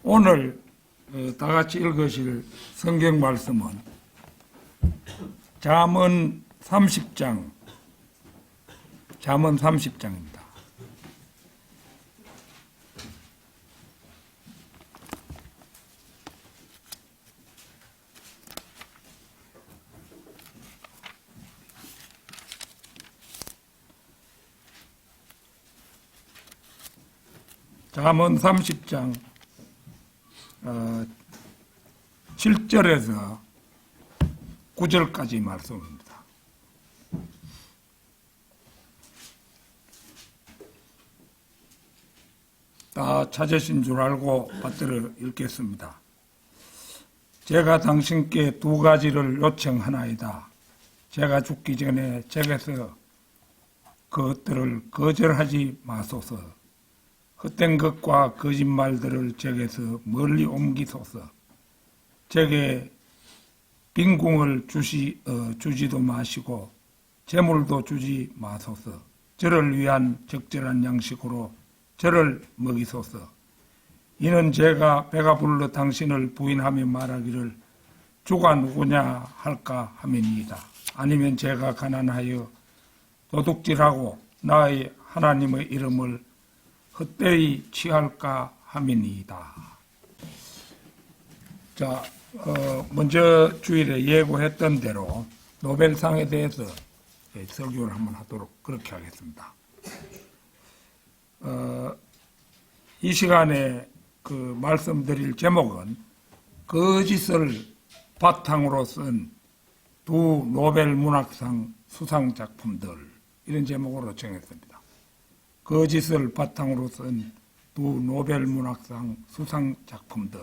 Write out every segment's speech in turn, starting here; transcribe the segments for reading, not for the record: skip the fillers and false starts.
오늘 다 같이 읽으실 성경 말씀은 잠언 30장입니다. 잠언 30장 7절에서 9절까지 말씀입니다. 다 찾으신 줄 알고 받들어 읽겠습니다. 제가 당신께 두 가지를 요청하나이다. 제가 죽기 전에 제게서 그것들을 거절하지 마소서. 헛된 것과 거짓말들을 제게서 멀리 옮기소서. 제게 빈궁을 주지도 마시고 재물도 주지 마소서. 저를 위한 적절한 양식으로 저를 먹이소서. 이는 제가 배가 불러 당신을 부인하며 말하기를 주가 누구냐 할까 함이니이다. 아니면 제가 가난하여 도둑질하고 나의 하나님의 이름을 헛되이 취할까 함이니이다. 자, 먼저 주일에 예고했던 대로 노벨상에 대해서 설교를 한번 하도록 그렇게 하겠습니다. 이 시간에 그 말씀드릴 제목은 거짓을 바탕으로 쓴 두 노벨 문학상 수상 작품들, 이런 제목으로 정했습니다. 거짓을 바탕으로 쓴 두 노벨 문학상 수상 작품들.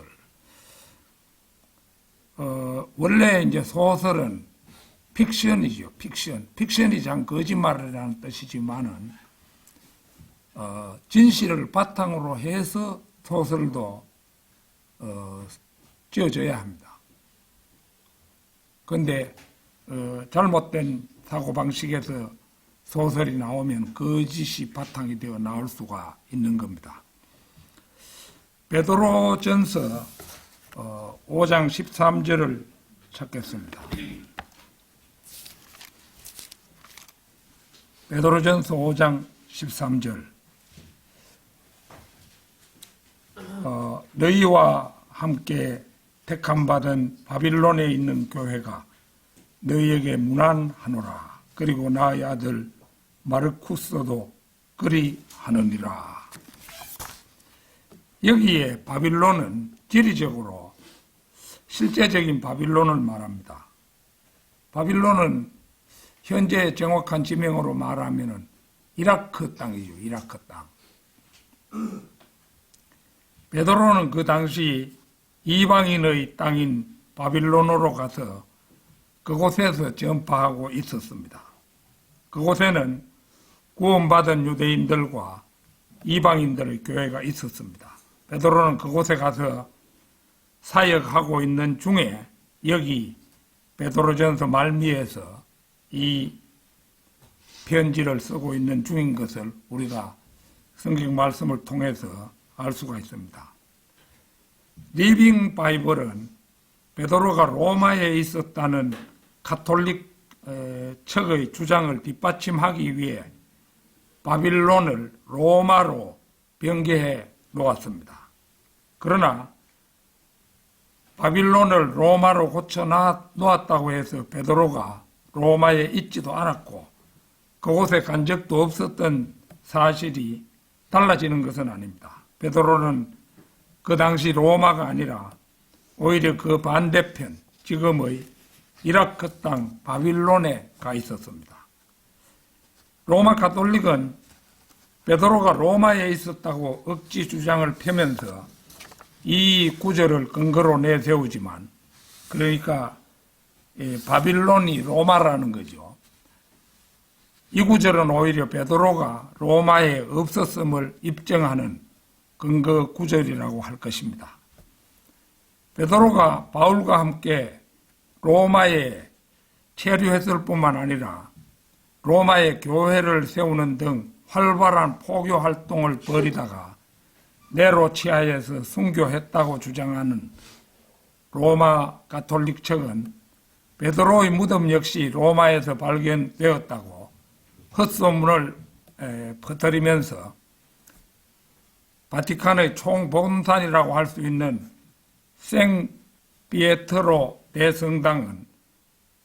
원래 이제 소설은 픽션이죠. 픽션이 참 거짓말이라는 뜻이지만은, 진실을 바탕으로 해서 소설도, 지어져야 합니다. 그런데, 잘못된 사고방식에서 소설이 나오면 거짓이 바탕이 되어 나올 수가 있는 겁니다. 베드로전서 5장 13절을 찾겠습니다. 베드로전서 5장 13절. 너희와 함께 택함받은 바빌론에 있는 교회가 너희에게 문안하노라. 그리고 나의 아들 마르쿠스도 그리 하느니라. 여기에 바빌론은 지리적으로 실제적인 바빌론을 말합니다. 바빌론은 현재 정확한 지명으로 말하면 이라크 땅이죠. 이라크 땅. 베드로는 그 당시 이방인의 땅인 바빌론으로 가서 그곳에서 전파하고 있었습니다. 그곳에는 구원받은 유대인들과 이방인들의 교회가 있었습니다. 베드로는 그곳에 가서 사역하고 있는 중에 여기 베드로전서 말미에서 이 편지를 쓰고 있는 중인 것을 우리가 성경 말씀을 통해서 알 수가 있습니다. 리빙 바이블은 베드로가 로마에 있었다는 가톨릭 측의 주장을 뒷받침하기 위해 바빌론을 로마로 변개해 놓았습니다. 그러나 바빌론을 로마로 고쳐 놓았다고 해서 베드로가 로마에 있지도 않았고 그곳에 간 적도 없었던 사실이 달라지는 것은 아닙니다. 베드로는 그 당시 로마가 아니라 오히려 그 반대편, 지금의 이라크 땅 바빌론에 가 있었습니다. 로마 가톨릭은 베드로가 로마에 있었다고 억지 주장을 펴면서 이 구절을 근거로 내세우지만, 그러니까 바빌론이 로마라는 거죠. 이 구절은 오히려 베드로가 로마에 없었음을 입증하는 근거 구절이라고 할 것입니다. 베드로가 바울과 함께 로마에 체류했을 뿐만 아니라 로마에 교회를 세우는 등 활발한 포교 활동을 벌이다가 네로 치하에서 순교했다고 주장하는 로마 가톨릭 측은 베드로의 무덤 역시 로마에서 발견되었다고 헛소문을 퍼뜨리면서 바티칸의 총본산이라고 할 수 있는 생 피에트로 대성당은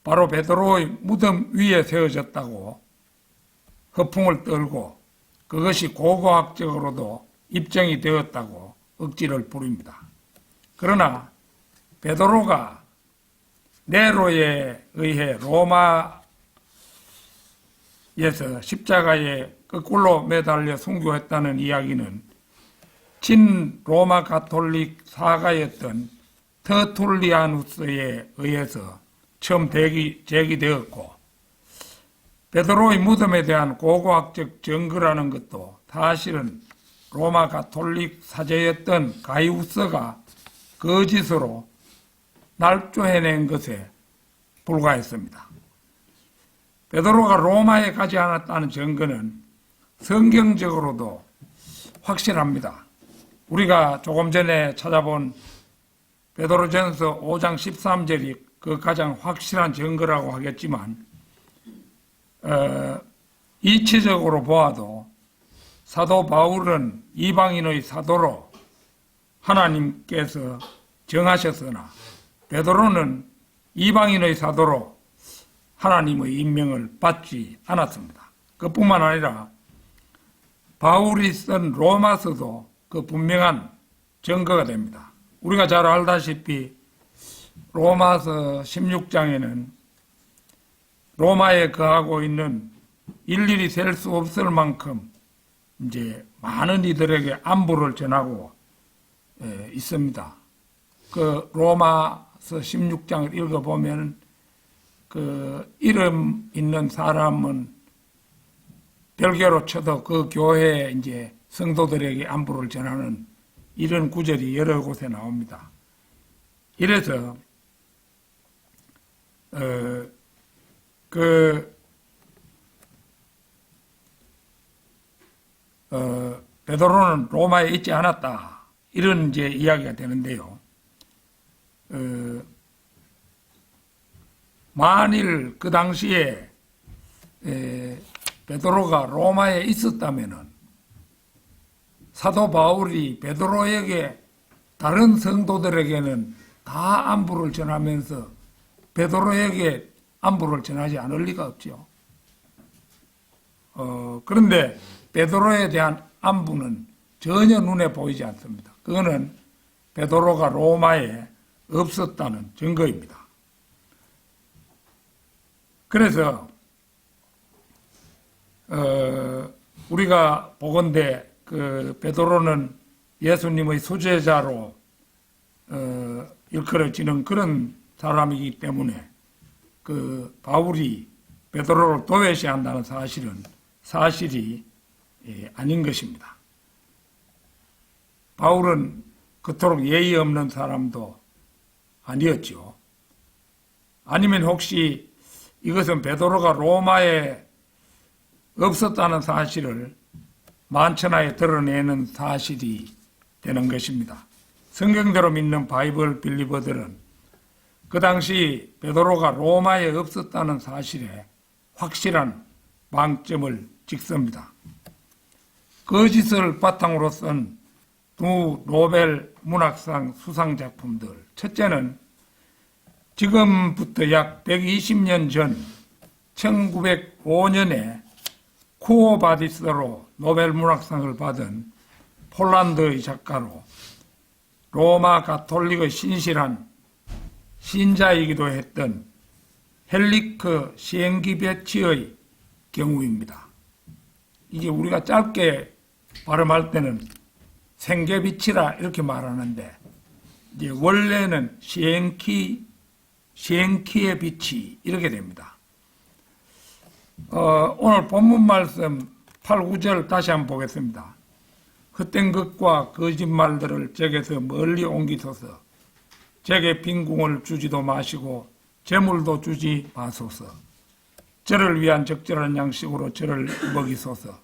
바로 베드로의 무덤 위에 세워졌다고 허풍을 떨고 그것이 고고학적으로도 입증이 되었다고 억지를 부립니다. 그러나 베드로가 네로에 의해 로마에서 십자가에 거꾸로 매달려 순교했다는 이야기는 친 로마 가톨릭 사가였던 터툴리아누스에 의해서 처음 제기되었고 베드로의 무덤에 대한 고고학적 증거라는 것도 사실은 로마 가톨릭 사제였던 가이우스가 거짓으로 날조해낸 것에 불과했습니다. 베드로가 로마에 가지 않았다는 증거는 성경적으로도 확실합니다. 우리가 조금 전에 찾아본 베드로전서 5장 13절이 그 가장 확실한 증거라고 하겠지만 이치적으로 보아도 사도 바울은 이방인의 사도로 하나님께서 정하셨으나 베드로는 이방인의 사도로 하나님의 임명을 받지 않았습니다. 그뿐만 아니라 바울이 쓴 로마서도 그 분명한 증거가 됩니다. 우리가 잘 알다시피 로마서 16장에는 로마에 거하고 있는 일일이 셀 수 없을 만큼 이제 많은 이들에게 안부를 전하고 있습니다. 그 로마서 16장을 읽어보면 그 이름 있는 사람은 별개로 쳐도 그 교회에 이제 성도들에게 안부를 전하는 이런 구절이 여러 곳에 나옵니다. 이래서 베드로는 로마에 있지 않았다. 이런 이제 이야기가 되는데요. 만일 그 당시에 베드로가 로마에 있었다면은 사도 바울이 베드로에게 다른 성도들에게는 다 안부를 전하면서 베드로에게 안부를 전하지 않을 리가 없죠. 그런데 베드로에 대한 안부는 전혀 눈에 보이지 않습니다. 그거는 베드로가 로마에 없었다는 증거입니다. 그래서 우리가 보건대 그 베드로는 예수님의 수제자로 일컬어지는 그런 사람이기 때문에 그 바울이 베드로를 도외시한다는 사실은 사실이 아닌 것입니다. 바울은 그토록 예의 없는 사람도 아니었죠. 아니면 혹시 이것은 베드로가 로마에 없었다는 사실을 만천하에 드러내는 사실이 되는 것입니다. 성경대로 믿는 바이블 빌리버들은 그 당시 베드로가 로마에 없었다는 사실에 확실한 방점을 찍습니다. 거짓을 바탕으로 쓴 두 노벨 문학상 수상 작품들. 첫째는 지금부터 약 120년 전 1905년에 쿠오바디스로 노벨 문학상을 받은 폴란드의 작가로 로마 가톨릭의 신실한 신자이기도 했던 헬리크 시엔기베치의 경우입니다. 이게 우리가 짧게 발음할 때는 생계비치라 이렇게 말하는데 이제 원래는 시엔키의 빛이 이렇게 됩니다. 오늘 본문 말씀 8, 9절 다시 한번 보겠습니다. 헛된 것과 거짓말들을 제게서 멀리 옮기소서. 제게 빈궁을 주지도 마시고 재물도 주지 마소서. 저를 위한 적절한 양식으로 저를 먹이소서.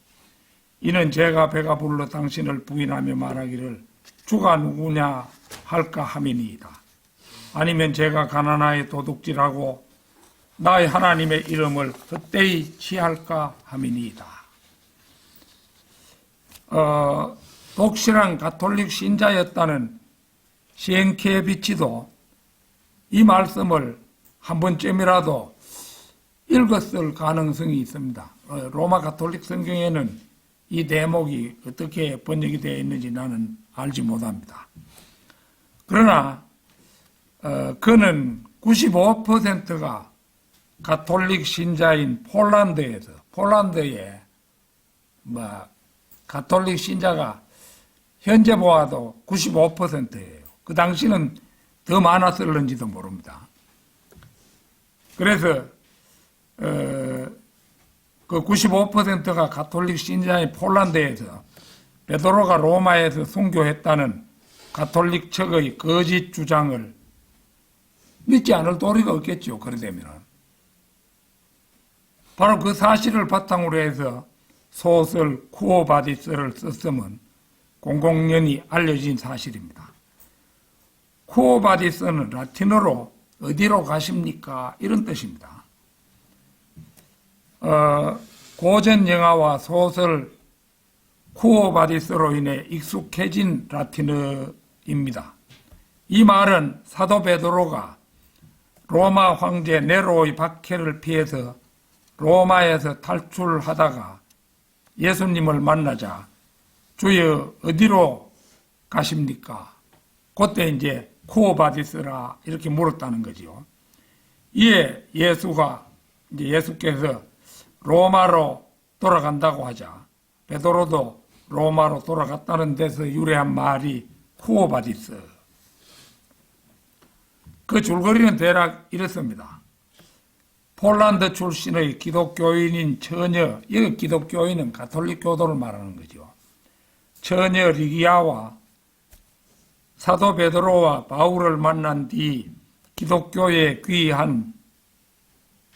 이는 제가 배가 불러 당신을 부인하며 말하기를 주가 누구냐 할까 함이니이다. 아니면 제가 가난하에 도둑질하고 나의 하나님의 이름을 헛되이 취할까 함이니이다. 독실한 가톨릭 신자였다는 시엔키에비치도 이 말씀을 한 번쯤이라도 읽었을 가능성이 있습니다. 로마 가톨릭 성경에는 이 대목이 어떻게 번역이 되어 있는지 나는 알지 못합니다. 그러나 그는 95%가 가톨릭 신자인 폴란드에 가톨릭 신자가 현재 보아도 95%예요. 그 당시는 더 많았을는지도 모릅니다. 그래서 그 95%가 가톨릭 신자인 폴란드에서 베드로가 로마에서 순교했다는 가톨릭 측의 거짓 주장을 믿지 않을 도리가 없겠죠. 그러되면 바로 그 사실을 바탕으로 해서 소설 쿠오바디스를 썼으면 공공연히 알려진 사실입니다. 쿠오바디스는 라틴어로 어디로 가십니까? 이런 뜻입니다. 고전 영화와 소설 쿠오바디스로 인해 익숙해진 라틴어입니다. 이 말은 사도 베드로가 로마 황제 네로의 박해를 피해서 로마에서 탈출하다가 예수님을 만나자 주여 어디로 가십니까? 그때 이제 쿠오바디스라 이렇게 물었다는 거죠. 이에 예수께서 로마로 돌아간다고 하자 베드로도 로마로 돌아갔다는 데서 유래한 말이 쿠오바디스. 그 줄거리는 대략 이렇습니다. 폴란드 출신의 기독교인인 처녀, 여기 기독교인은 가톨릭 교도를 말하는 거죠. 처녀 리기아와 사도 베드로와 바울을 만난 뒤 기독교에 귀한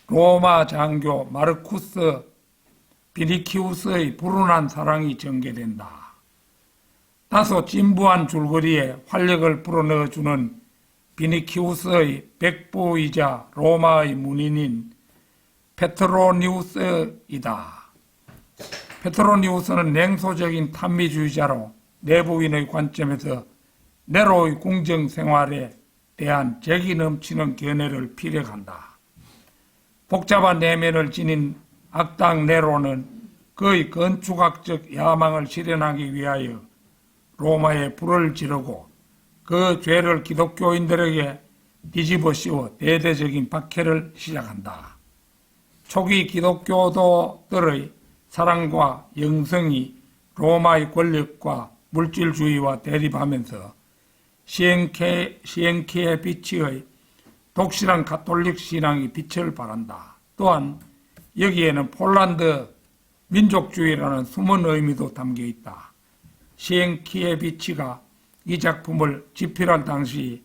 로마 장교 마르쿠스 비니키우스의 불운한 사랑이 전개된다. 다소 진부한 줄거리에 활력을 불어넣어주는 비니키우스의 백부이자 로마의 문인인 페트로니우스이다. 페트로니우스는 냉소적인 탄미주의자로 내부인의 관점에서 네로의 궁정 생활에 대한 재기 넘치는 견해를 피력한다. 복잡한 내면을 지닌 악당 네로는 그의 건축학적 야망을 실현하기 위하여 로마에 불을 지르고 그 죄를 기독교인들에게 뒤집어 씌워 대대적인 박해를 시작한다. 초기 기독교도들의 사랑과 영성이 로마의 권력과 물질주의와 대립하면서 시엔키에 비치의 독실한 가톨릭 신앙이 빛을 발한다. 또한 여기에는 폴란드 민족주의라는 숨은 의미도 담겨 있다. 시엔키에 비치가 이 작품을 집필한 당시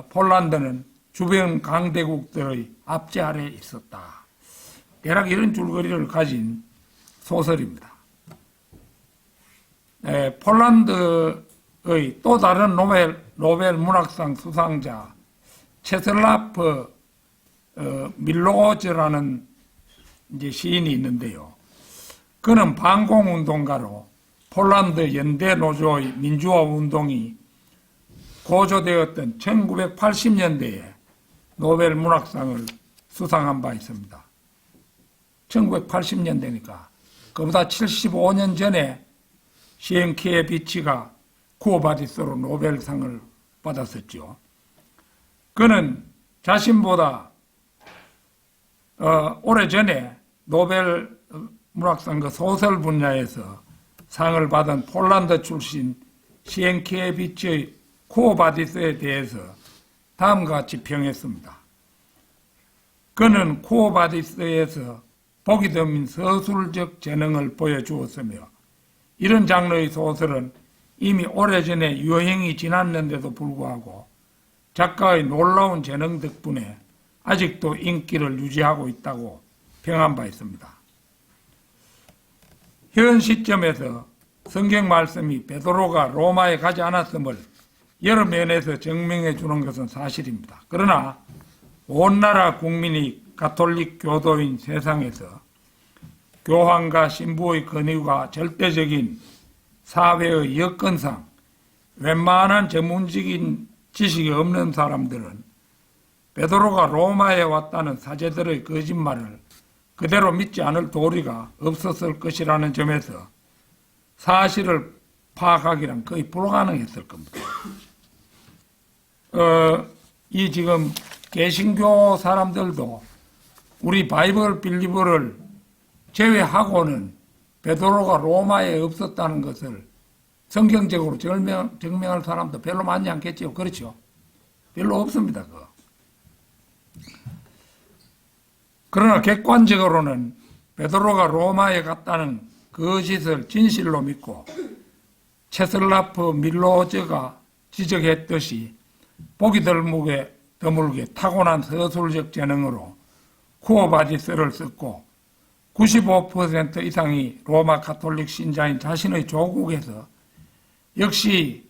폴란드는 주변 강대국들의 압제 아래에 있었다. 대략 이런 줄거리를 가진 소설입니다. 폴란드의 또 다른 노벨 문학상 수상자 체슬라프 밀로즈라는 시인이 있는데요. 그는 반공운동가로 폴란드 연대 노조의 민주화 운동이 고조되었던 1980년대에 노벨 문학상을 수상한 바 있습니다. 1980년대니까 그보다 75년 전에 시엔키에 비치가 쿠오바디스로 노벨상을 받았었죠. 그는 자신보다 오래전에 노벨 문학상 그 소설 분야에서 상을 받은 폴란드 출신 시엔키에 비치의 쿠오바디스에 대해서 다음과 같이 평했습니다. 그는 쿠오바디스에서 보기 드문 서술적 재능을 보여주었으며 이런 장르의 소설은 이미 오래전에 유행이 지났는데도 불구하고 작가의 놀라운 재능 덕분에 아직도 인기를 유지하고 있다고 평한 바 있습니다. 현 시점에서 성경 말씀이 베드로가 로마에 가지 않았음을 여러 면에서 증명해 주는 것은 사실입니다. 그러나 온 나라 국민이 가톨릭 교도인 세상에서 교황과 신부의 권위가 절대적인 사회의 여건상 웬만한 전문적인 지식이 없는 사람들은 베드로가 로마에 왔다는 사제들의 거짓말을 그대로 믿지 않을 도리가 없었을 것이라는 점에서 사실을 파악하기란 거의 불가능했을 겁니다. 이 지금 개신교 사람들도 우리 바이블 빌리버를 제외하고는 베드로가 로마에 없었다는 것을 성경적으로 증명할 사람도 별로 많지 않겠죠. 그렇죠? 별로 없습니다. 그거. 그러나 객관적으로는 베드로가 로마에 갔다는 거짓을 진실로 믿고 체슬라프 밀로저가 지적했듯이 보기 드물게 타고난 서술적 재능으로 쿠어바디스를 썼고 95% 이상이 로마 가톨릭 신자인 자신의 조국에서 역시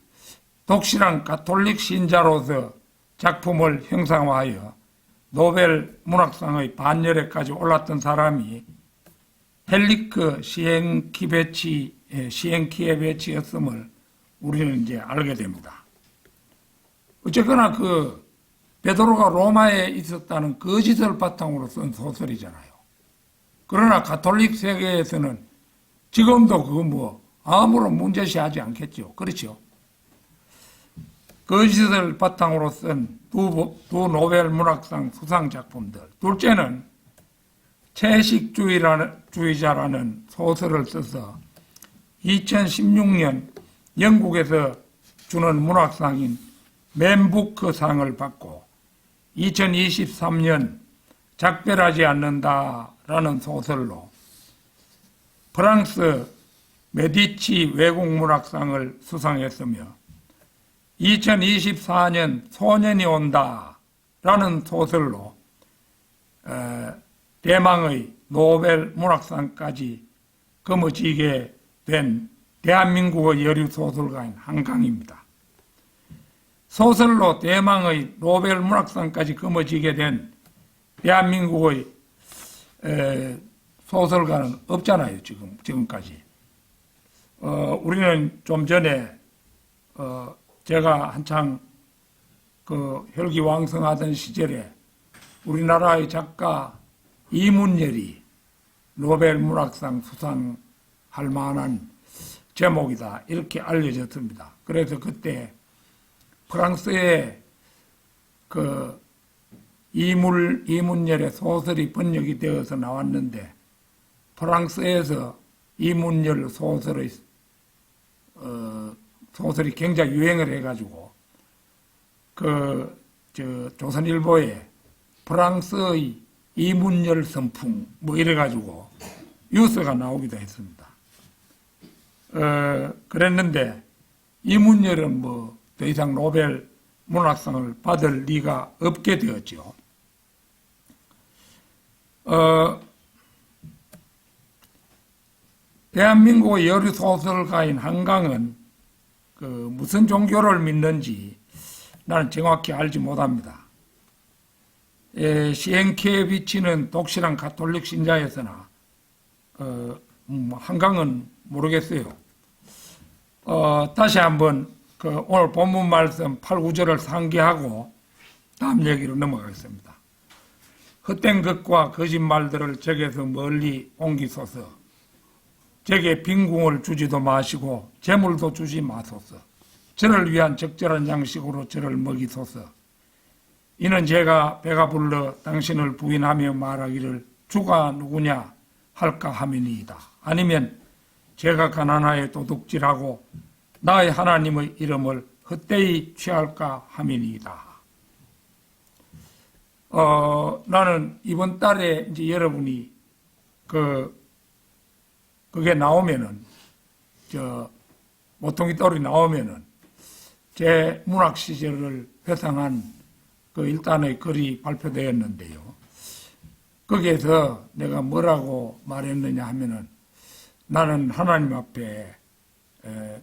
독실한 가톨릭 신자로서 작품을 형상화하여 노벨 문학상의 반열에까지 올랐던 사람이 헬리크 시엔키에베치였음을 우리는 이제 알게 됩니다. 어쨌거나 그 베드로가 로마에 있었다는 거짓을 바탕으로 쓴 소설이잖아요. 그러나 가톨릭 세계에서는 지금도 그거 뭐 아무런 문제시하지 않겠죠. 그렇죠? 거짓을 바탕으로 쓴 두 노벨 문학상 수상 작품들. 둘째는 채식주의자라는 소설을 써서 2016년 영국에서 주는 문학상인 맨부크상을 받고 2023년 작별하지 않는다라는 소설로 프랑스 메디치 외국문학상을 수상했으며 2024년 소년이 온다라는 소설로 대망의 노벨 문학상까지 거머쥐게 된 대한민국의 여류 소설가인 한강입니다. 소설로 대망의 노벨 문학상까지 거머쥐게 된 대한민국의 소설가는 없잖아요. 지금까지. 우리는 좀 전에 제가 한창 그 혈기왕성하던 시절에 우리나라의 작가 이문열이 노벨 문학상 수상할 만한 제목이다 이렇게 알려졌습니다. 그래서 그때 프랑스에 그 이문열의 소설이 번역이 되어서 나왔는데 프랑스에서 이문열 소설이 굉장히 유행을 해가지고 조선일보에 프랑스의 이문열 선풍 뭐 이래가지고 뉴스가 나오기도 했습니다. 그랬는데 이문열은 뭐 더 이상 노벨 문학상을 받을 리가 없게 되었죠. 대한민국의 여류 소설가인 한강은 그 무슨 종교를 믿는지 나는 정확히 알지 못합니다. 시엔키에비치는 독실한 가톨릭 신자였으나 한강은 모르겠어요. 다시 한번 그 오늘 본문 말씀 8, 9절을 상기하고 다음 얘기로 넘어가겠습니다. 헛된 것과 거짓말들을 적에서 멀리 옮기소서. 제게 빈궁을 주지도 마시고 재물도 주지 마소서. 저를 위한 적절한 양식으로 저를 먹이소서. 이는 제가 배가 불러 당신을 부인하며 말하기를 주가 누구냐 할까 함이니이다. 아니면 제가 가난하여 도둑질하고 나의 하나님의 이름을 헛되이 취할까 함이니이다. 나는 이번 달에 이제 여러분이 그게 나오면은 모퉁이 돌이 나오면은 제 문학 시절을 회상한 그 일단의 글이 발표되었는데요. 거기에서 내가 뭐라고 말했느냐 하면은 나는 하나님 앞에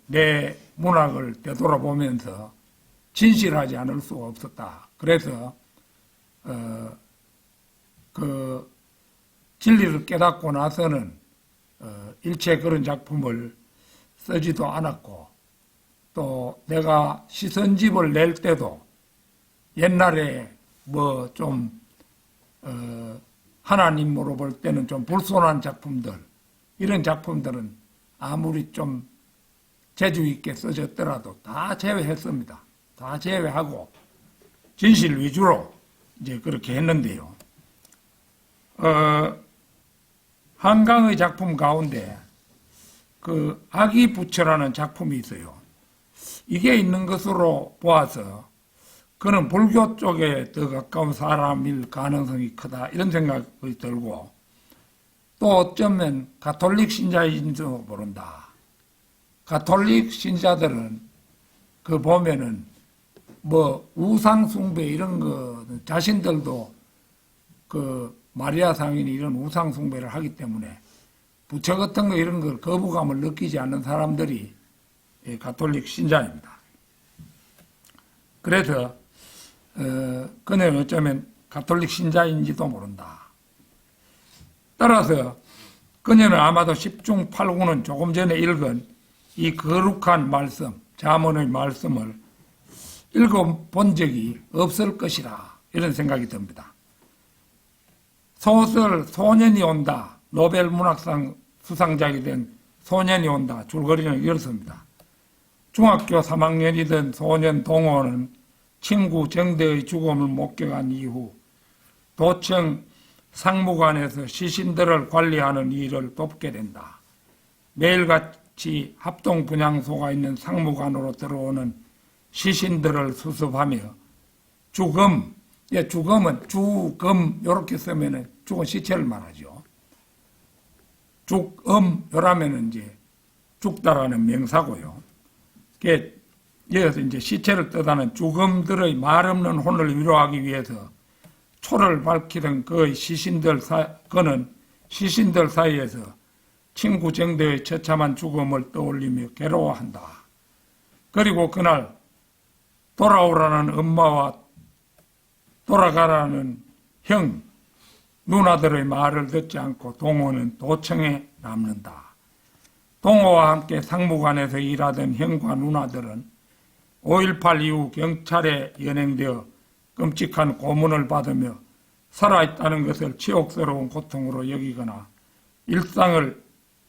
내 문학을 되돌아보면서 진실하지 않을 수가 없었다. 그래서 그 진리를 깨닫고 나서는 일체 그런 작품을 쓰지도 않았고, 또 내가 시선집을 낼 때도 옛날에 뭐 좀 하나님으로 볼 때는 좀 불손한 작품들, 이런 작품들은 아무리 좀 재주 있게 써졌더라도 다 제외했습니다. 다 제외하고 진실 위주로 이제 그렇게 했는데요. 한강의 작품 가운데 그 아기 부처라는 작품이 있어요. 이게 있는 것으로 보아서 그는 불교 쪽에 더 가까운 사람일 가능성이 크다, 이런 생각이 들고, 또 어쩌면 가톨릭 신자인지도 모른다. 가톨릭 신자들은 그 보면은 뭐 우상숭배 이런 거 자신들도 그 마리아 상인이 이런 우상숭배를 하기 때문에 부처 같은 거 이런 걸 거부감을 느끼지 않는 사람들이 가톨릭 신자입니다. 그래서 그는 어쩌면 가톨릭 신자인지도 모른다. 따라서 그녀는 아마도 10중 8구는 조금 전에 읽은 이 거룩한 말씀, 잠언의 말씀을 읽어본 적이 없을 것이라, 이런 생각이 듭니다. 소설 소년이 온다, 노벨 문학상 수상작이 된 소년이 온다 줄거리는 이렇습니다. 중학교 3학년이던 소년 동호는 친구 정대의 죽음을 목격한 이후 도청 상무관에서 시신들을 관리하는 일을 돕게 된다. 매일같이 합동분향소가 있는 상무관으로 들어오는 시신들을 수습하며 죽음, 죽음은 죽음 이렇게 쓰면은 죽은 시체를 말하죠. 죽음 요라면은 이제 죽다라는 명사고요. 여기서 이제 시체를 뜻하는 죽음들의 말 없는 혼을 위로하기 위해서 초를 밝히던 그의 그는 시신들 사이에서 친구 정대의 처참한 죽음을 떠올리며 괴로워한다. 그리고 그날 돌아오라는 엄마와 돌아가라는 형, 누나들의 말을 듣지 않고 동호는 도청에 남는다. 동호와 함께 상무관에서 일하던 형과 누나들은 5.18 이후 경찰에 연행되어 끔찍한 고문을 받으며 살아있다는 것을 치욕스러운 고통으로 여기거나 일상을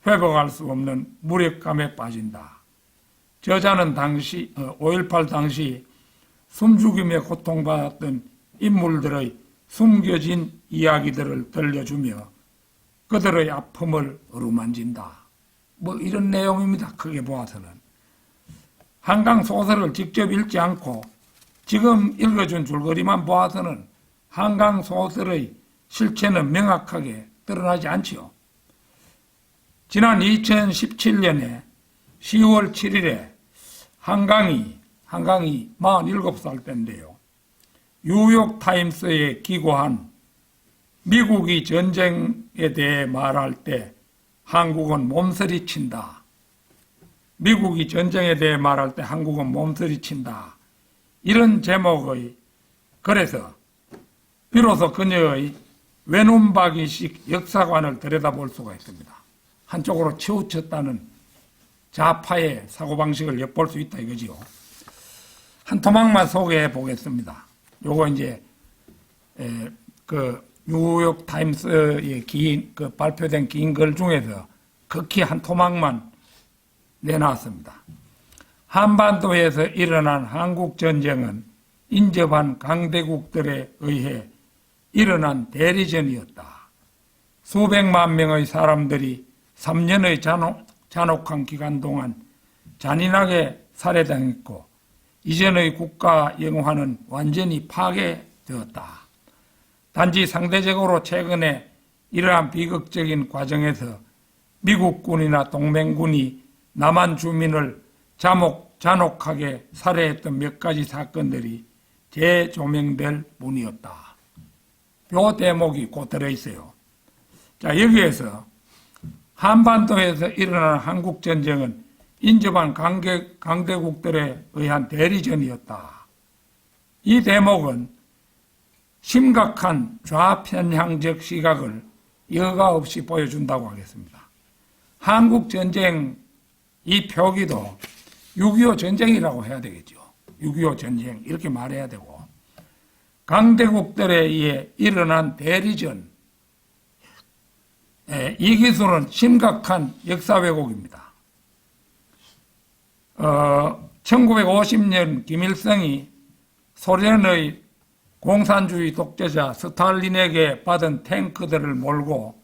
회복할 수 없는 무력감에 빠진다. 저자는 5.18 당시 숨죽임에 고통받았던 인물들의 숨겨진 이야기들을 들려주며 그들의 아픔을 어루만진다. 뭐 이런 내용입니다. 크게 보아서는. 한강 소설을 직접 읽지 않고 지금 읽어준 줄거리만 보아서는 한강 소설의 실체는 명확하게 드러나지 않지요. 지난 2017년에 10월 7일에 한강이 47살 때인데요. 뉴욕타임스에 기고한 미국이 전쟁에 대해 말할 때 한국은 몸서리친다. 미국이 전쟁에 대해 말할 때 한국은 몸서리친다. 이런 제목의 글에서 비로소 그녀의 외눈박이식 역사관을 들여다볼 수가 있습니다. 한쪽으로 치우쳤다는 좌파의 사고방식을 엿볼 수 있다 이거지요. 한 토막만 소개해 보겠습니다. 요거 이제 그 뉴욕 타임스에 그 발표된 긴 글 중에서 극히 한 토막만 내놨습니다. 한반도에서 일어난 한국 전쟁은 인접한 강대국들에 의해 일어난 대리전이었다. 수백만 명의 사람들이 3년의 잔혹한 기간 동안 잔인하게 살해당했고 이전의 국가 영화는 완전히 파괴되었다. 단지 상대적으로 최근에 이러한 비극적인 과정에서 미국군이나 동맹군이 남한 주민을 잔혹하게 살해했던 몇 가지 사건들이 재조명될 뿐이었다. 요 대목이 곧 들어있어요. 자, 여기에서 한반도에서 일어나는 한국전쟁은 인접한 강대국들에 의한 대리전이었다. 이 대목은 심각한 좌편향적 시각을 여과 없이 보여준다고 하겠습니다. 한국전쟁 이 표기도 6.25 전쟁이라고 해야 되겠죠. 6.25 전쟁 이렇게 말해야 되고, 강대국들에 의해 일어난 대리전, 이 기술은 심각한 역사 왜곡입니다. 1950년 김일성이 소련의 공산주의 독재자 스탈린에게 받은 탱크들을 몰고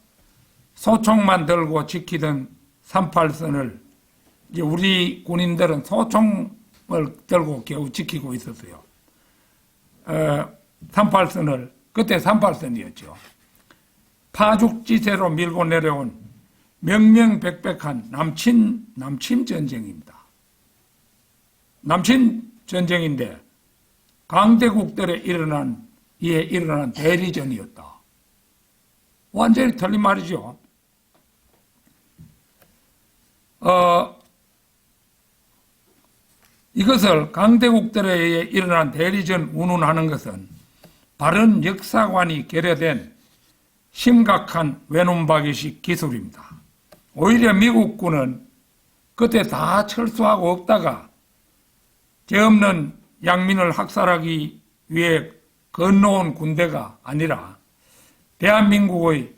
소총만 들고 지키던 38선을 이제 우리 군인들은 소총을 들고 겨우 지키고 있었어요. 38선을, 그때 38선이었죠. 파죽지세로 밀고 내려온 명명백백한 남침 전쟁입니다. 남침 전쟁인데 강대국들에 일어난 대리전이었다. 완전히 틀린 말이죠. 이것을 강대국들에 의해 일어난 대리전 운운하는 것은 바른 역사관이 결여된 심각한 외눈박이식 기술입니다. 오히려 미국군은 그때 다 철수하고 없다가 죄 없는 양민을 학살하기 위해 건너온 군대가 아니라 대한민국의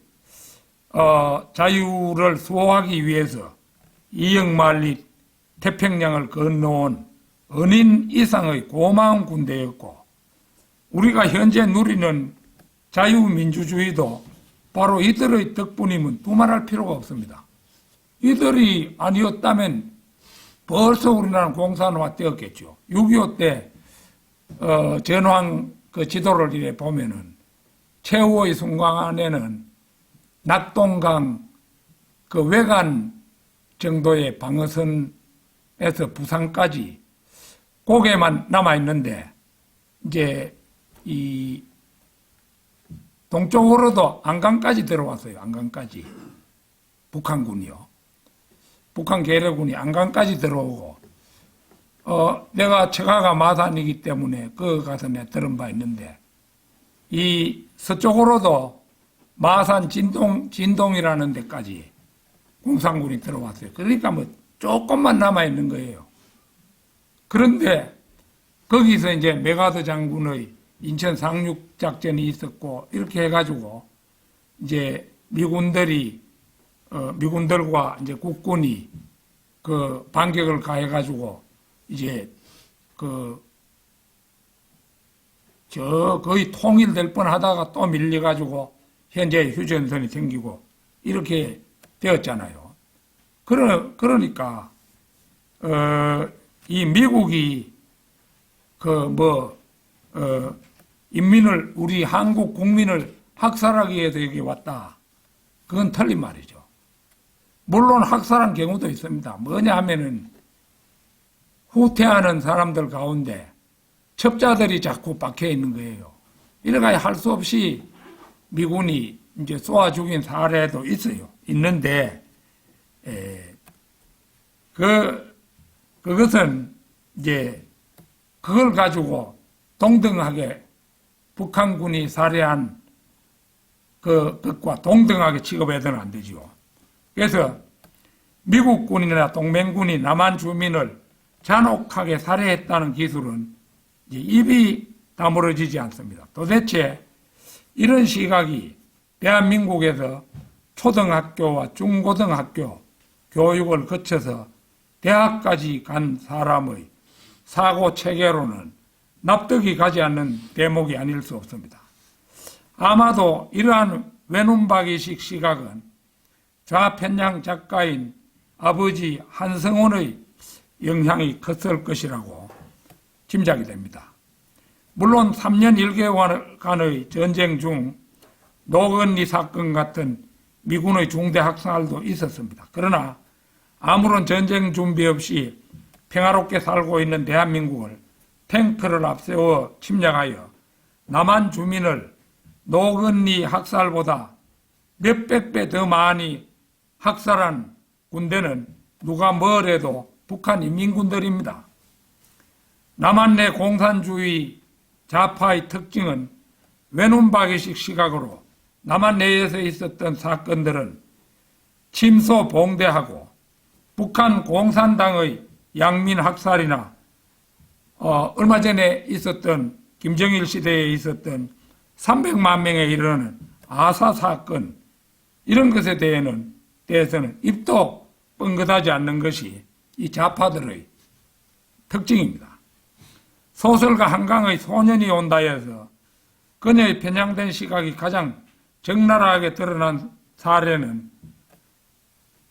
자유를 수호하기 위해서 이역만리 태평양을 건너온 은인 이상의 고마운 군대였고, 우리가 현재 누리는 자유민주주의도 바로 이들의 덕분이면 두말할 필요가 없습니다. 이들이 아니었다면 벌써 우리나라는 공산화 되었겠죠. 6.25 때 전황 그 지도를 이래 보면은 최후의 순간에는 낙동강 그 외관 정도의 방어선에서 부산까지 고개만 남아 있는데, 이제 이 동쪽으로도 안강까지 들어왔어요. 안강까지. 북한군이요. 북한 계려군이 안강까지 들어오고, 내가 처가가 마산이기 때문에 그 가서 내가 들은 바 있는데, 이 서쪽으로도 마산 진동이라는 데까지 공산군이 들어왔어요. 그러니까 뭐 조금만 남아 있는 거예요. 그런데 거기서 이제 메가더 장군의 인천 상륙 작전이 있었고, 이렇게 해가지고 이제 미군들과 이제 국군이 그 반격을 가해가지고 이제 거의 통일될 뻔 하다가 또 밀려가지고 현재 휴전선이 생기고 이렇게 되었잖아요. 그러니까 이 미국이 인민을, 우리 한국 국민을 학살하기 위해서 여기 왔다. 그건 틀린 말이죠. 물론 학살한 경우도 있습니다. 뭐냐 하면은 후퇴하는 사람들 가운데 첩자들이 자꾸 박혀 있는 거예요. 이래가 할 수 없이 미군이 이제 쏘아 죽인 사례도 있어요. 있는데, 그것은 이제 그걸 가지고 동등하게 북한군이 살해한 그것과 동등하게 취급해서는 안 되죠. 그래서 미국군이나 동맹군이 남한 주민을 잔혹하게 살해했다는 기술은 이제 입이 다물어지지 않습니다. 도대체 이런 시각이 대한민국에서 초등학교와 중고등학교 교육을 거쳐서 대학까지 간 사람의 사고 체계로는 납득이 가지 않는 대목이 아닐 수 없습니다. 아마도 이러한 외눈박이식 시각은 좌편향 작가인 아버지 한성원의 영향이 컸을 것이라고 짐작이 됩니다. 물론 3년 1개월간의 전쟁 중 노건리 사건 같은 미군의 중대 학살도 있었습니다. 그러나 아무런 전쟁 준비 없이 평화롭게 살고 있는 대한민국을 탱크를 앞세워 침략하여 남한 주민을 노건리 학살보다 몇백 배 더 많이 학살한 군대는 누가 뭐래도 북한 인민군들입니다. 남한 내 공산주의 좌파의 특징은 외눈박이식 시각으로 남한 내에서 있었던 사건들은 침소봉대하고 북한 공산당의 양민 학살이나 얼마 전에 있었던 김정일 시대에 있었던 300만 명에 이르는 아사 사건 이런 것에 대해서는 입도 뻥긋하지 않는 것이 이 좌파들의 특징입니다. 소설가 한강의 소년이 온다에서 그녀의 편향된 시각이 가장 적나라하게 드러난 사례는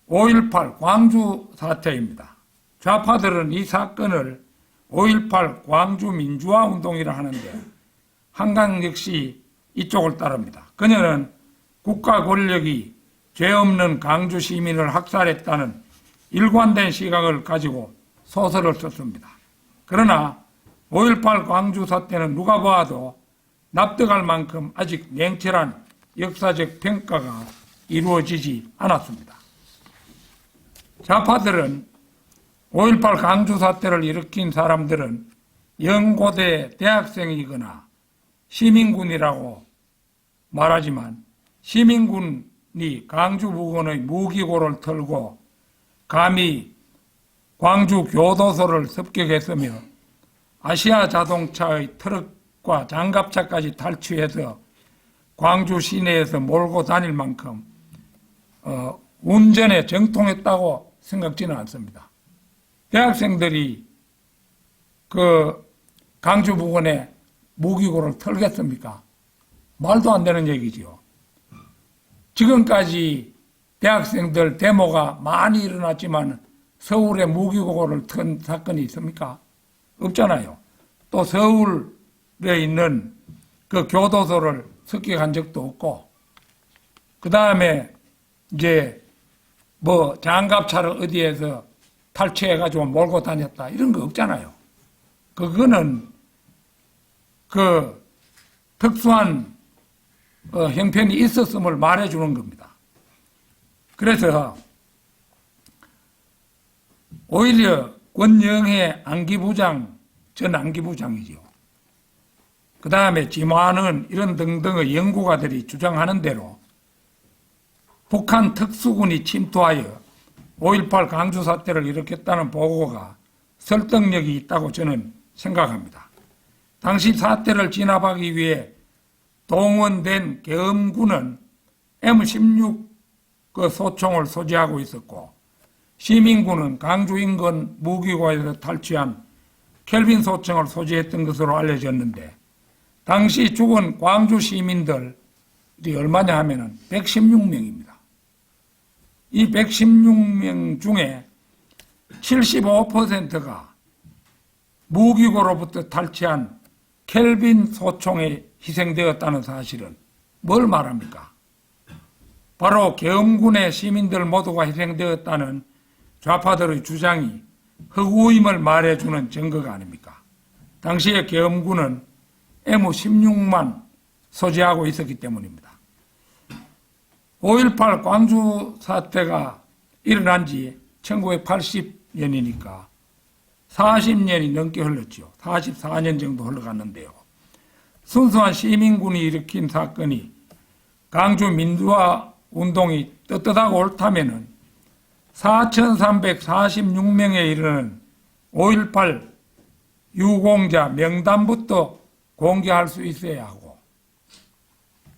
5.18 광주 사태입니다. 좌파들은 이 사건을 5.18 광주 민주화 운동이라 하는데 한강 역시 이쪽을 따릅니다. 그녀는 국가 권력이 죄 없는 강주 시민을 학살했다는 일관된 시각을 가지고 소설을 썼습니다. 그러나 5.18 광주 사태는 누가 봐도 납득할 만큼 아직 냉철한 역사적 평가가 이루어지지 않았습니다. 좌파들은 5.18 강주 사태를 일으킨 사람들은 영고대 대학생이거나 시민군이라고 말하지만 시민군이 강주 부근의 무기고를 털고 감히 광주 교도소를 습격했으며 아시아 자동차의 트럭과 장갑차까지 탈취해서 광주 시내에서 몰고 다닐 만큼 운전에 정통했다고 생각지는 않습니다. 대학생들이 그 강주 부근에 무기고를 털겠습니까? 말도 안 되는 얘기지요. 지금까지 대학생들 데모가 많이 일어났지만 서울에 무기고를 턴 사건이 있습니까? 없잖아요. 또 서울에 있는 그 교도소를 습격한 적도 없고, 그 다음에 이제 뭐 장갑차를 어디에서 탈취해가지고 몰고 다녔다 이런 거 없잖아요. 그거는 그 특수한 형편이 있었음을 말해주는 겁니다. 그래서 오히려 권영해 안기부장, 전 안기부장이죠. 그 다음에 지만은 이런 등등의 연구가들이 주장하는 대로 북한 특수군이 침투하여 5.18 강주 사태를 일으켰다는 보고가 설득력이 있다고 저는 생각합니다. 당시 사태를 진압하기 위해 동원된 계엄군은 M16 그 소총을 소지하고 있었고 시민군은 강주 인근 무기고에서 탈취한 켈빈 소총을 소지했던 것으로 알려졌는데 당시 죽은 광주 시민들이 얼마냐 하면은 116명입니다. 이 116명 중에 75%가 무기고로부터 탈취한 켈빈 소총에 희생되었다는 사실은 뭘 말합니까? 바로 계엄군의 시민들 모두가 희생되었다는 좌파들의 주장이 허구임을 말해주는 증거가 아닙니까? 당시에 계엄군은 M16만 소지하고 있었기 때문입니다. 5.18 광주 사태가 일어난 지 1980년이니까 40년이 넘게 흘렀죠. 44년 정도 흘러갔는데요. 순수한 시민군이 일으킨 사건이 강주 민주화 운동이 떳떳하고 옳다면은 4,346명에 이르는 5.18 유공자 명단부터 공개할 수 있어야 하고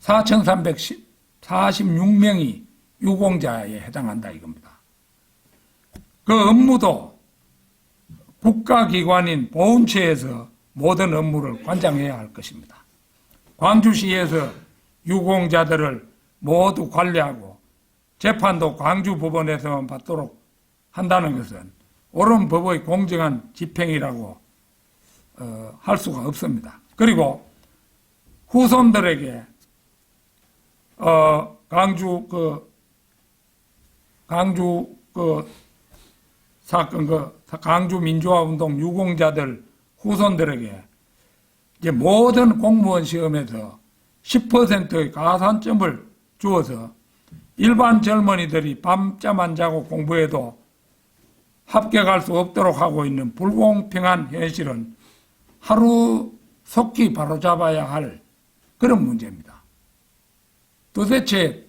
4,346명이 유공자에 해당한다 이겁니다. 그 업무도 국가기관인 보훈처에서 모든 업무를 관장해야 할 것입니다. 광주시에서 유공자들을 모두 관리하고 재판도 광주 법원에서만 받도록 한다는 것은 옳은 법의 공정한 집행이라고 할 수가 없습니다. 그리고 후손들에게 강주 사건 강주 민주화 운동 유공자들 후손들에게 이제 모든 공무원 시험에서 10%의 가산점을 주어서 일반 젊은이들이 밤잠 안 자고 공부해도 합격할 수 없도록 하고 있는 불공평한 현실은 하루 속히 바로잡아야 할 그런 문제입니다. 도대체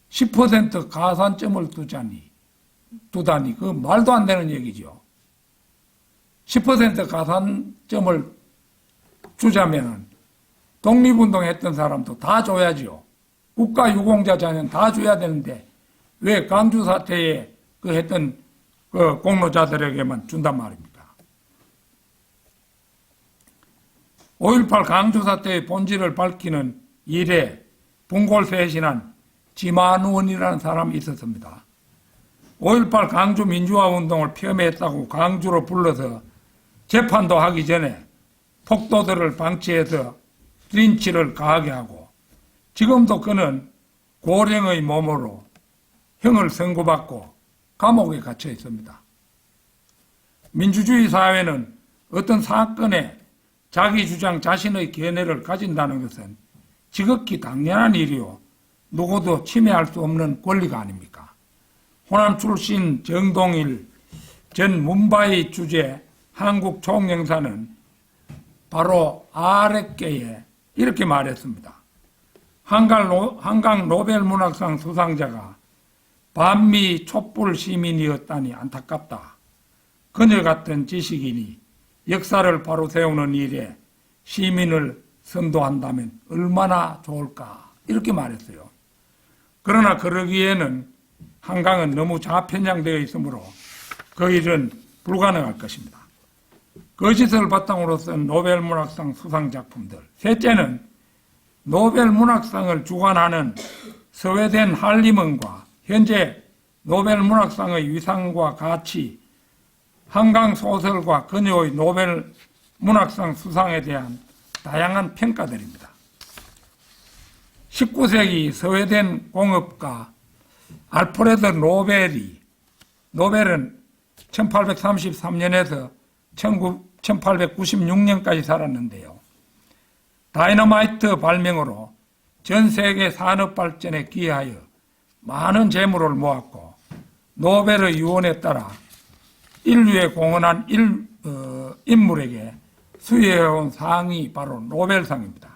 10% 가산점을 두다니 그 말도 안 되는 얘기죠. 10% 가산점을 주자면 독립운동했던 사람도 다 줘야지요. 국가유공자 자녀는 다 줘야 되는데 왜 광주 사태에 했던 그 공로자들에게만 준단 말입니까? 5.18 강주 사태의 본질을 밝히는 일에 분골쇄신한 지만원이라는 사람이 있었습니다. 5.18 강주 민주화운동을 폄훼했다고 강주로 불러서 재판도 하기 전에 폭도들을 방치해서 린치를 가하게 하고 지금도 그는 고령의 몸으로 형을 선고받고 감옥에 갇혀 있습니다. 민주주의 사회는 어떤 사건에 자기 주장 자신의 견해를 가진다는 것은 지극히 당연한 일이요. 누구도 침해할 수 없는 권리가 아닙니까? 호남 출신 정동일 전 문바이 주재 한국 총영사는 바로 아랫께에 이렇게 말했습니다. 한강 노벨문학상 수상자가 반미 촛불 시민이었다니 안타깝다. 그녀 같은 지식인이 역사를 바로 세우는 일에 시민을 선도한다면 얼마나 좋을까 이렇게 말했어요. 그러나 그러기에는 한강은 너무 좌편향되어 있으므로 그 일은 불가능할 것입니다. 거짓을 바탕으로 쓴 노벨문학상 수상작품들. 셋째는 노벨문학상을 주관하는 스웨덴 할리먼과 현재 노벨문학상의 위상과 가치, 한강소설과 그녀의 노벨문학상 수상에 대한 다양한 평가들입니다. 19세기 스웨덴 공업가 알프레드 노벨은 1833년에서 1896년까지 살았는데요. 다이너마이트 발명으로 전 세계 산업 발전에 기여하여 많은 재물을 모았고 노벨의 유언에 따라 인류에 공헌한 인물에게 수여해온 상이 바로 노벨상입니다.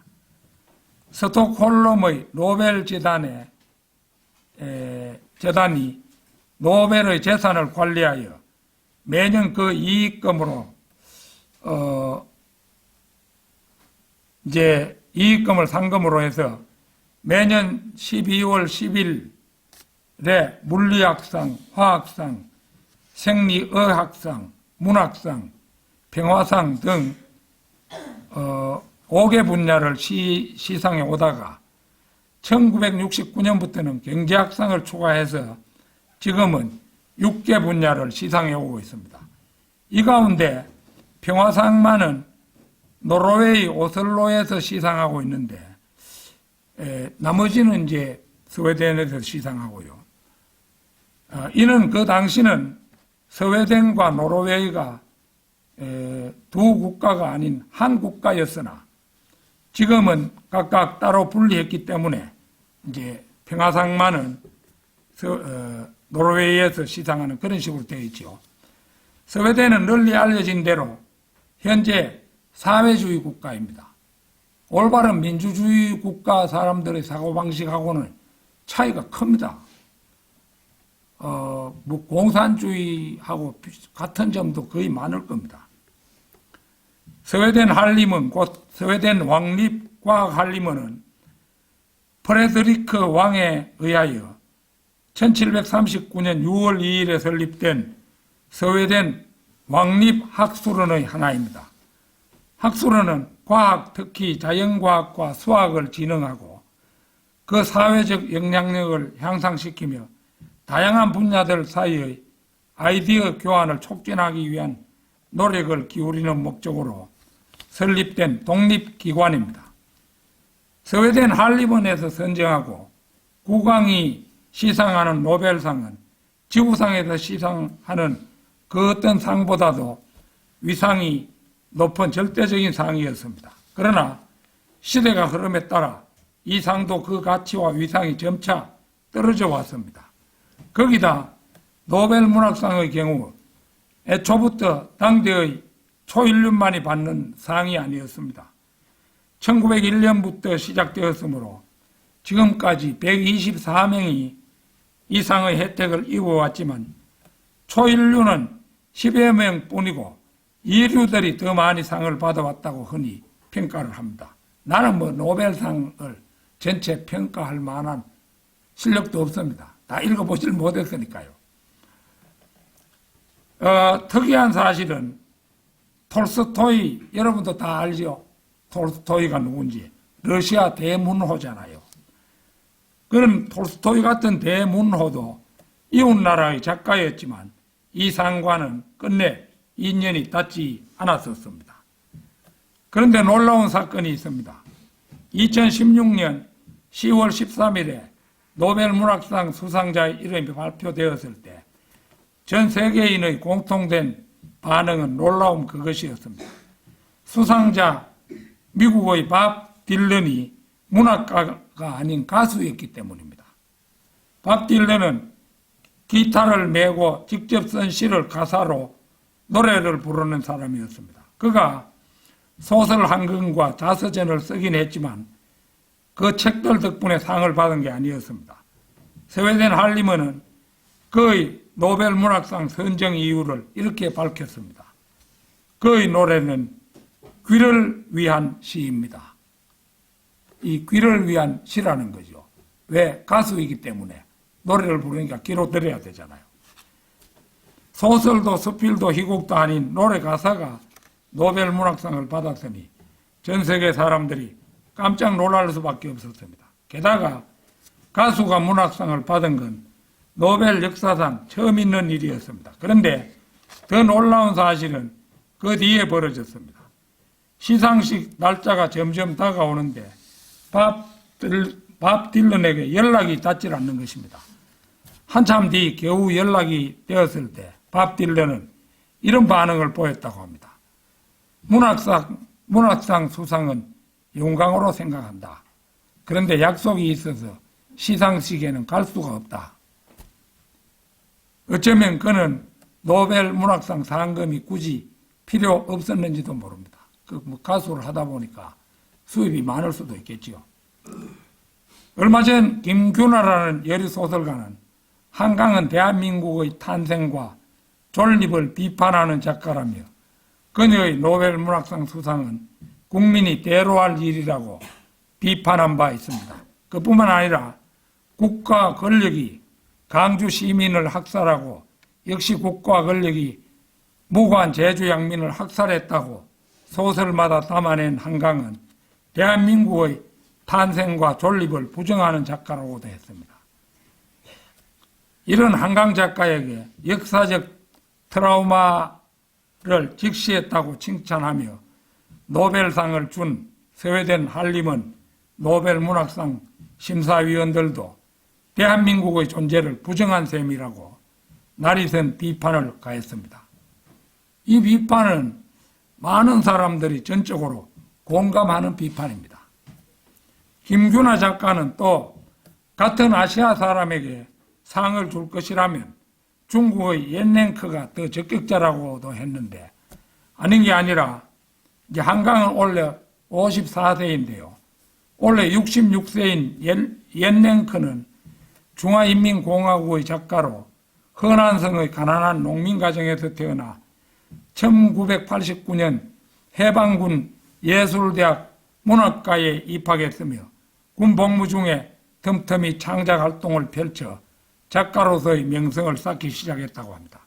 스톡홀름의 노벨 재단이 노벨의 재산을 관리하여 매년 그 이익금으로 이제 이익금을 상금으로 해서 매년 12월 10일에 물리학상, 화학상, 생리의학상, 문학상, 평화상 등 5개 분야를 시상해 오다가 1969년부터는 경제학상을 추가해서 지금은 6개 분야를 시상해 오고 있습니다. 이 가운데 평화상만은 노르웨이 오슬로에서 시상하고 있는데 나머지는 이제 스웨덴에서 시상하고요. 이는 그 당시는 스웨덴과 노르웨이가 두 국가가 아닌 한 국가였으나 지금은 각각 따로 분리했기 때문에 이제 평화상만은 노르웨이에서 시상하는 그런 식으로 되어 있죠. 스웨덴은 널리 알려진 대로 현재 사회주의 국가입니다. 올바른 민주주의 국가 사람들의 사고방식하고는 차이가 큽니다. 뭐 공산주의하고 같은 점도 거의 많을 겁니다. 스웨덴 할리먼, 곧 스웨덴 왕립과학 할리먼은 프레드리크 왕에 의하여 1739년 6월 2일에 설립된 스웨덴 왕립학술원의 하나입니다. 학술원은 과학, 특히 자연과학과 수학을 진흥하고 그 사회적 영향력을 향상시키며 다양한 분야들 사이의 아이디어 교환을 촉진하기 위한 노력을 기울이는 목적으로 설립된 독립기관입니다. 스웨덴 할리먼에서 선정하고 국왕이 시상하는 노벨상은 지구상에서 시상하는 그 어떤 상보다도 위상이 높은 절대적인 상이었습니다. 그러나 시대가 흐름에 따라 이 상도 그 가치와 위상이 점차 떨어져 왔습니다. 거기다 노벨 문학상의 경우 애초부터 당대의 초인륜만이 받는 상이 아니었습니다. 1901년부터 시작되었으므로 지금까지 124명이 이 상의 혜택을 입어왔지만 초인륜은 10여 명뿐이고 이류들이 더 많이 상을 받아왔다고 흔히 평가를 합니다. 나는 노벨상을 전체 평가할 만한 실력도 없습니다. 다 읽어보질 못했으니까요. 특이한 사실은 톨스토이, 여러분도 다 알죠? 톨스토이가 누군지. 러시아 대문호잖아요. 그런 톨스토이 같은 대문호도 이웃나라의 작가였지만 이 상과는 끝내 인연이 닿지 않았었습니다. 그런데 놀라운 사건이 있습니다. 2016년 10월 13일에 노벨 문학상 수상자의 이름이 발표되었을 때 전 세계인의 공통된 반응은 놀라운 그것이었습니다. 수상자 미국의 밥 딜런이 문학가가 아닌 가수였기 때문입니다. 밥 딜런은 기타를 메고 직접 쓴 시를 가사로 노래를 부르는 사람이었습니다. 그가 소설 한 권과 자서전을 쓰긴 했지만 그 책들 덕분에 상을 받은 게 아니었습니다. 스웨덴 할리먼은 그의 노벨 문학상 선정 이유를 이렇게 밝혔습니다. 그의 노래는 귀를 위한 시입니다. 이 귀를 위한 시라는 거죠. 왜? 가수이기 때문에 노래를 부르니까 귀로 들어야 되잖아요. 소설도 수필도 희곡도 아닌 노래 가사가 노벨 문학상을 받았으니 전 세계 사람들이 깜짝 놀랄 수밖에 없었습니다. 게다가 가수가 문학상을 받은 건 노벨 역사상 처음 있는 일이었습니다. 그런데 더 놀라운 사실은 그 뒤에 벌어졌습니다. 시상식 날짜가 점점 다가오는데 밥 딜런에게 연락이 닿지 않는 것입니다. 한참 뒤 겨우 연락이 되었을 때 밥 딜런은 이런 반응을 보였다고 합니다. 문학상 수상은 영광으로 생각한다. 그런데 약속이 있어서 시상식에는 갈 수가 없다. 어쩌면 그는 노벨 문학상 상금이 굳이 필요 없었는지도 모릅니다. 가수를 하다 보니까 수입이 많을 수도 있겠지요. 얼마 전 김규나라는 여류소설가는 한강은 대한민국의 탄생과 존립을 비판하는 작가라며 그녀의 노벨 문학상 수상은 국민이 대로할 일이라고 비판한 바 있습니다. 그뿐만 아니라 국가 권력이 강주 시민을 학살하고 역시 국가 권력이 무관 제주 양민을 학살했다고 소설마다 담아낸 한강은 대한민국의 탄생과 존립을 부정하는 작가라고도 했습니다. 이런 한강 작가에게 역사적 트라우마를 직시했다고 칭찬하며 노벨상을 준 스웨덴 할리먼 노벨 문학상 심사위원들도 대한민국의 존재를 부정한 셈이라고 날이선 비판을 가했습니다. 이 비판은 많은 사람들이 전적으로 공감하는 비판입니다. 김규나 작가는 또 같은 아시아 사람에게 상을 줄 것이라면 중국의 옌랭크가 더 적격자라고도 했는데 아닌 게 아니라 이제 한강은 원래 54세인데요. 원래 66세인 옌랭크는 중화인민공화국의 작가로 허난성의 가난한 농민가정에서 태어나 1989년 해방군 예술대학 문학과에 입학했으며 군 복무 중에 틈틈이 창작활동을 펼쳐 작가로서의 명성을 쌓기 시작했다고 합니다.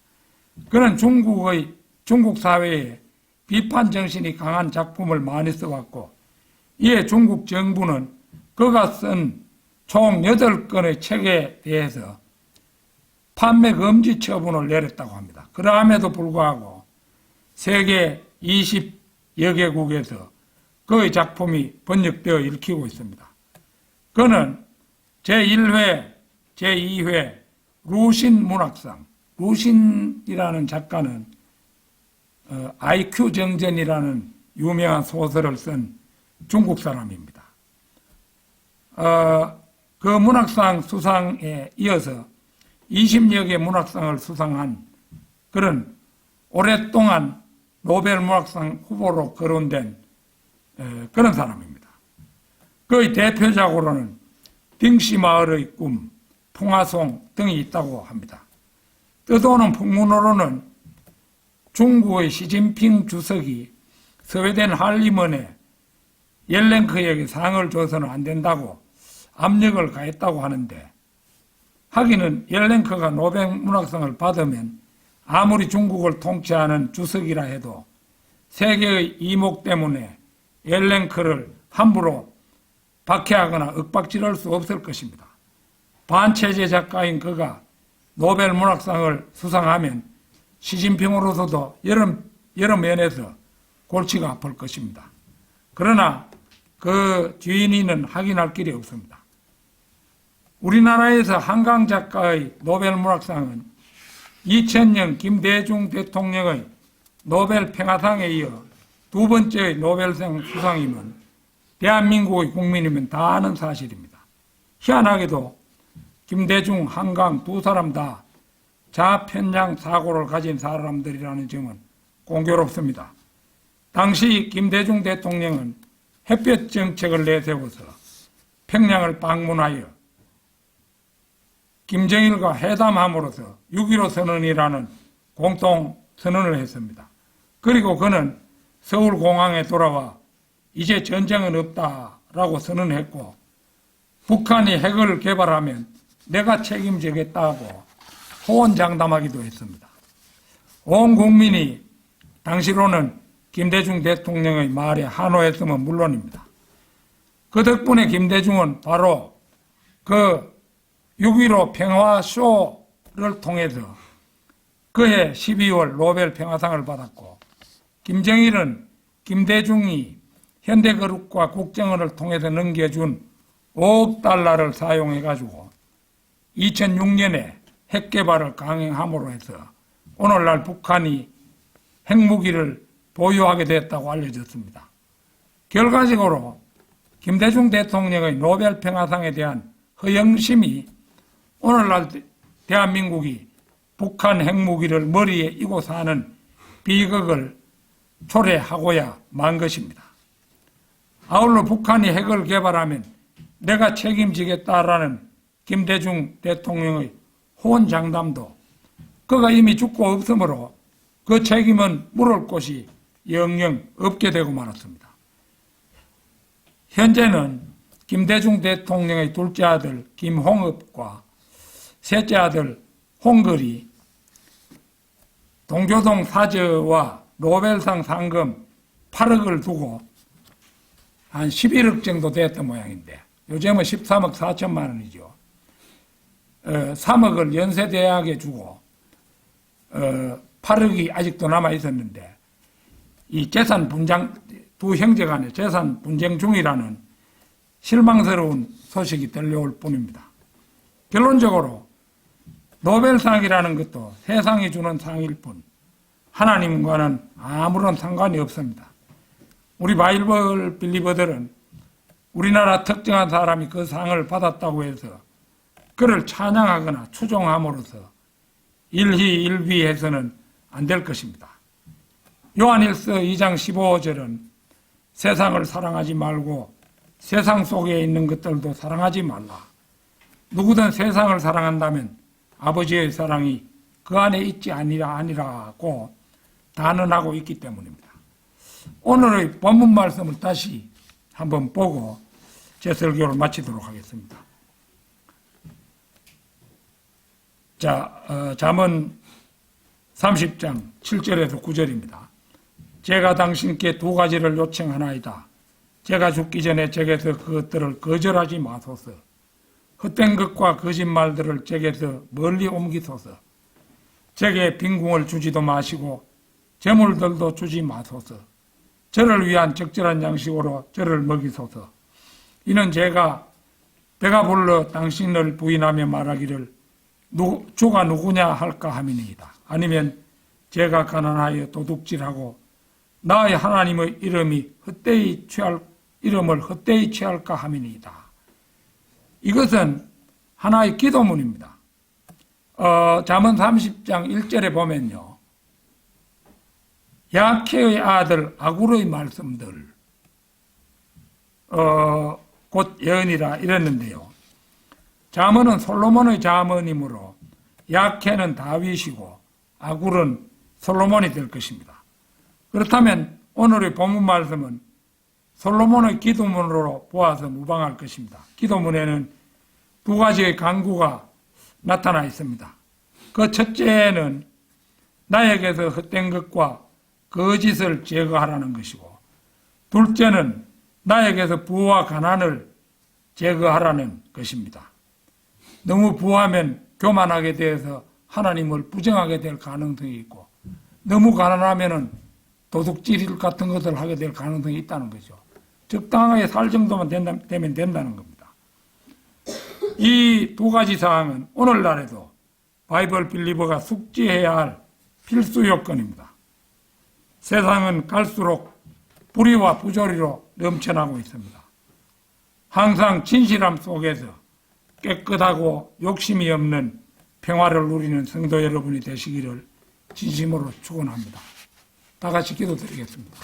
그는 중국 사회에 비판 정신이 강한 작품을 많이 써왔고 이에 중국 정부는 그가 쓴 총 8건의 책에 대해서 판매 금지 처분을 내렸다고 합니다. 그럼에도 불구하고 세계 20여 개국에서 그의 작품이 번역되어 읽히고 있습니다. 그는 제1회, 제2회 루신 문학상, 루신이라는 작가는 IQ 정전이라는 유명한 소설을 쓴 중국 사람입니다. 그 문학상 수상에 이어서 20여 개 문학상을 수상한 그런 오랫동안 노벨 문학상 후보로 거론된 그런 사람입니다. 그의 대표작으로는 딩시마을의 꿈, 풍화송 등이 있다고 합니다. 떠도는 풍문으로는 중국의 시진핑 주석이 스웨덴 할리먼에 옐렌크에게 상을 줘서는 안 된다고 압력을 가했다고 하는데, 하기는 옐렌크가 노벨 문학상을 받으면 아무리 중국을 통치하는 주석이라 해도 세계의 이목 때문에 옐렌크를 함부로 박해하거나 윽박질할 수 없을 것입니다. 반체제 작가인 그가 노벨 문학상을 수상하면 시진핑으로서도 여러 면에서 골치가 아플 것입니다. 그러나 그 주인이는 확인할 길이 없습니다. 우리나라에서 한강 작가의 노벨 문학상은 2000년 김대중 대통령의 노벨 평화상에 이어 두 번째의 노벨상 수상이면 대한민국의 국민이면 다 아는 사실입니다. 희한하게도 김대중, 한강 두 사람 다 자편양 사고를 가진 사람들이라는 점은 공교롭습니다. 당시 김대중 대통령은 햇볕 정책을 내세워서 평양을 방문하여 김정일과 회담함으로써 6.15 선언이라는 공동 선언을 했습니다. 그리고 그는 서울공항에 돌아와 이제 전쟁은 없다라고 선언했고, 북한이 핵을 개발하면 내가 책임지겠다고 호언장담하기도 했습니다. 온 국민이 당시로는 김대중 대통령의 말에 환호했으면 물론입니다. 그 덕분에 김대중은 바로 그 6.15 평화쇼를 통해서 그해 12월 노벨 평화상을 받았고, 김정일은 김대중이 현대그룹과 국정원을 통해서 넘겨준 5억 달러를 사용해가지고 2006년에 핵개발을 강행함으로 해서 오늘날 북한이 핵무기를 보유하게 됐다고 알려졌습니다. 결과적으로 김대중 대통령의 노벨 평화상에 대한 허영심이 오늘날 대한민국이 북한 핵무기를 머리에 이고 사는 비극을 초래하고야 만 것입니다. 아울러 북한이 핵을 개발하면 내가 책임지겠다라는 김대중 대통령의 호언장담도 그가 이미 죽고 없으므로 그 책임은 물을 곳이 영영 없게 되고 말았습니다. 현재는 김대중 대통령의 둘째 아들 김홍업과 셋째 아들 홍걸이 동교동 사저와 노벨상 상금 8억을 두고 한 11억 정도 됐던 모양인데, 요즘은 13억 4천만 원이죠. 3억을 연세대학에 주고 8억이 아직도 남아 있었는데, 이 재산 분쟁, 두 형제 간의 재산 분쟁 중이라는 실망스러운 소식이 들려올 뿐입니다. 결론적으로 노벨상이라는 것도 세상이 주는 상일 뿐 하나님과는 아무런 상관이 없습니다. 우리 바이블 빌리버들은 우리나라 특정한 사람이 그 상을 받았다고 해서 그를 찬양하거나 추종함으로써 일희일비해서는 안 될 것입니다. 요한일서 2장 15절은 세상을 사랑하지 말고 세상 속에 있는 것들도 사랑하지 말라. 누구든 세상을 사랑한다면 아버지의 사랑이 그 안에 있지 아니라고 단언하고 있기 때문입니다. 오늘의 본문 말씀을 다시 한번 보고 제 설교를 마치도록 하겠습니다. 자, 잠언 30장 7절에서 9절입니다. 제가 당신께 두 가지를 요청하나이다. 제가 죽기 전에 제게서 그것들을 거절하지 마소서. 헛된 것과 거짓말들을 제게서 멀리 옮기소서. 제게 빈궁을 주지도 마시고 재물들도 주지 마소서. 저를 위한 적절한 양식으로 저를 먹이소서. 이는 제가 배가 불러 당신을 부인하며 말하기를 주가 누구냐 할까 함이니이다. 아니면 제가 가난하여 도둑질하고 나의 하나님의 이름을 헛되이 취할까 함이니이다. 이것은 하나의 기도문입니다. 잠언 30장 1절에 보면요. 야케의 아들 아굴의 말씀들 곧 예언이라 이랬는데요. 잠언은 솔로몬의 잠언이므로 야케는 다윗이고 아굴은 솔로몬이 될 것입니다. 그렇다면 오늘의 본문 말씀은 솔로몬의 기도문으로 보아서 무방할 것입니다. 기도문에는 두 가지의 간구가 나타나 있습니다. 그 첫째는 나에게서 헛된 것과 거짓을 제거하라는 것이고, 둘째는 나에게서 부와 가난을 제거하라는 것입니다. 너무 부하면 교만하게 되어서 하나님을 부정하게 될 가능성이 있고, 너무 가난하면 도둑질 같은 것을 하게 될 가능성이 있다는 거죠. 적당하게 살 정도만 되면 된다는 겁니다. 이 두 가지 사항은 오늘날에도 바이블 빌리버가 숙지해야 할 필수 요건입니다. 세상은 갈수록 불의와 부조리로 넘쳐나고 있습니다. 항상 진실함 속에서 깨끗하고 욕심이 없는 평화를 누리는 성도 여러분이 되시기를 진심으로 축원합니다. 다 같이 기도드리겠습니다.